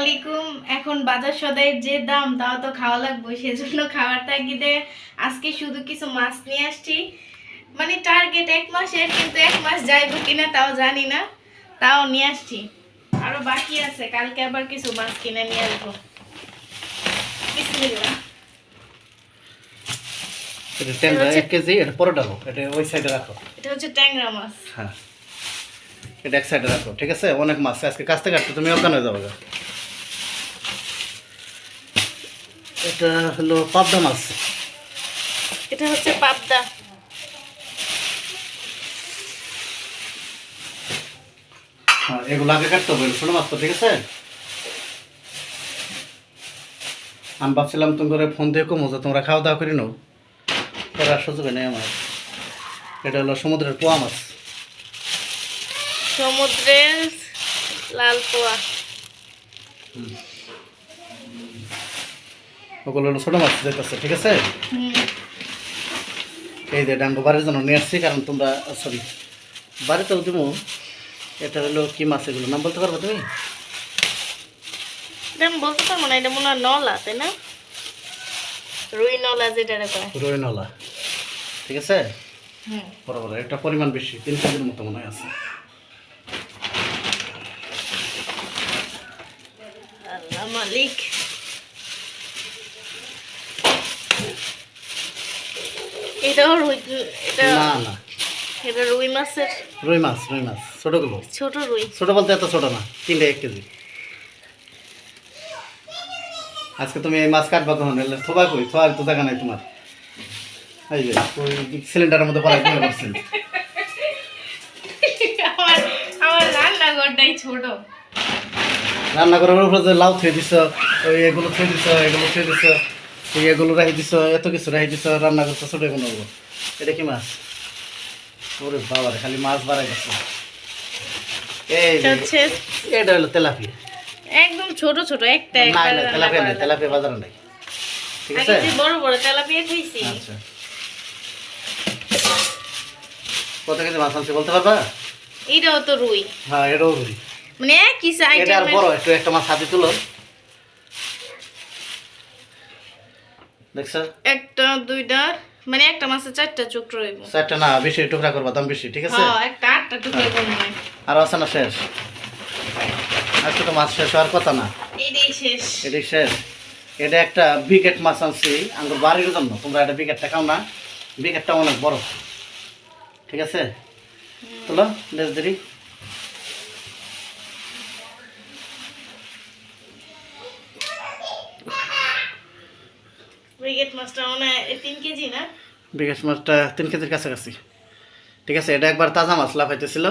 আলাইকুম। এখন বাজার সদাইয়ের যে দাম তাও তো খাওয়া লাগবে, সেজন্য খাওয়ার তাগিদে আজকে শুধু কিছু মাছ নিয়ে আসছি। মানে টার্গেট 1 মাসের, কিন্তু 1 মাস যাইব কিনা তাও জানি না, তাও নিয়ে আসছি। আরো বাকি আছে, কালকে আবার কিছু মাছ কিনে নিয়ে আসবো। বিসমিল্লাহ। এটা ট্যাংরা 1 কেজি, এটা পরে ডালো, এটা ওই সাইডে রাখো। এটা হচ্ছে ট্যাংরা মাছ। হ্যাঁ, এটা এক সাইডে রাখো, ঠিক আছে? অনেক মাছ আজকে কাছতে কাটতে তুমি অজ্ঞান হয়ে যাবে। এটা হলো পাবদা মাছ। এটা হচ্ছে পাবদা। হ্যাঁ, এগুলো আগে কাটতে হবে, ছোটো মাছ তো, ঠিক আছে? আমি ভাবছিলাম তুমি করে ফোন দিয়ে কমো যে তোমরা খাওয়া দাওয়া করে নাও, পরে আর সুযোগ নেই আমার। এটা হলো সমুদ্রের পোয়া মাছ। সমুদ্রের লাল পোয়া। ওগুলো হলো ছোটো মাছ যেতেছে, ঠিক আছে? হুম। এই যে ডাঙ্গো বাড়ির জন্য নিয়ে আসছি, কারণ তোমরা সরি বাড়িতেও দিব। এটা হলো কি মাছ, এগুলো নাম বলতে পারবো তুমি? এটা আমি বলতে পারবো না, এটা মনে হয় নলা, তাই না? রুই নলা যেটা কয়। রুই নলা, ঠিক আছে? হুম। বরাবর এটা পরিমাণ বেশি, 3 কেজির মতো মনে হয় আছে। আল্লাহ মালিক। এটাও রুই, এটা না না, এটা রুই মাছের। রুই মাছ, রুই মাছ ছোটোগুলো। ছোট রুই। ছোটো বলতে এত ছোটো না, 3টা 1 কেজি। আজকে তুমি এই মাছ কাটবা কখন? এলে থোবা কই, থোয়ার তো জায়গা নাই তোমার। এই যে ওই সিলিন্ডারের মধ্যে পড়াই দিতে পারছেন। আমার আমার রান্নাঘরটাই ছোট। রান্নাঘরের উপরে যে লাউ থুয়ে দিছ, ওই এগুলো থুয়ে দিছ, এগুলো থুয়ে দিছ, এই এগুলো রাখি দিছ, এত কিছু রাখি দিছ, রান্না করছো ছোটো কোনো। এটা কি মাছ? ওরে বাবারে, খালি মাছ বাড়াই গেছে। এই যে হচ্ছে এটা হলো তেলাপিয়া। একদম ছোট ছোট একটা না একটা না, তেলাপিয়া নেই, তেলাপিয়া বাজারে নাই, ঠিক আগে আছে? যে বড় বড় তেলাপিয়া খাইছি। আচ্ছা, কত কেজি মাছ আনছি বলতে পারবা? এটাও তো রুই, হ্যাঁ, এটাও রুই। মানে একই এটা আর আইটেমের। বড় একটু, একটা মাছ হাতে তুলো, দেখছো? একটা দুইটা, মানে একটা মাছের 4টা টুকরো হইব। 4টা না, বেশি টুকরা করবা, দাম বেশি, ঠিক আছে? হ্যাঁ, একটা 8টা টুকরো করব। আর আছে না শেষ? আজকে তো মাছ শেষ হওয়ার কথা না, এইটাই শেষ। এটাই শেষ। এটা একটা বিকেট মাছ আনছি আমার বাড়ির জন্য। তোমরা এটা বিকেটটা খাও না, বিকেটটা অনেক বড়, ঠিক আছে? চলো লেজ দেরি। ব্রিগেড মাছটা মনে হয় 3 কেজি না? বিকেট মাছটা 3 কেজির কাছাকাছি, ঠিক আছে? এটা একবার তাজা মাছ লাফাইতেছিল,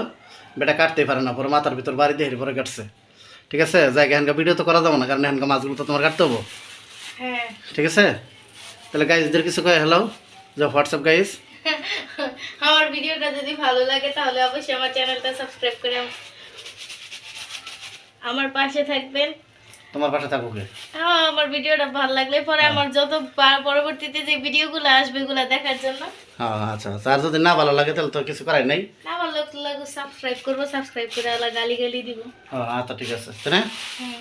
বেটা কাটতেই পারে না, পরে মাথার ভিতর বাড়ি দিয়ে পরে কাটছে, ঠিক আছে? জায়গা এখানকার ভিডিও তো করা যাবো না, কারণ এখানকার মাছগুলো তো তোমার কাটতে হবো, হ্যাঁ। ঠিক আছে? তাহলে গাইজদের কিছু কয়ে হ্যালো যে হোয়াটসঅ্যাপ গাইজ। আমার ভিডিওটা যদি ভালো লাগে তাহলে অবশ্যই আমার চ্যানেলটা সাবস্ক্রাইব করে আমার পাশে থাকবেন। তোমার পাশে থাকো কে? হ্যাঁ, আমার ভিডিওটা ভালো লাগলে পরে আমার যত পরবর্তীতে যে ভিডিওগুলো আসবে এগুলো দেখার জন্য। হ্যাঁ আচ্ছা, আর যদি না ভালো লাগে তাহলে তো কিছু করাই নাই। না ভালো লাগলে সাবস্ক্রাইব করবো, সাবস্ক্রাইব করে আলা গালি গালি দিব। হ্যাঁ আচ্ছা, ঠিক আছে, তাই না? হ্যাঁ।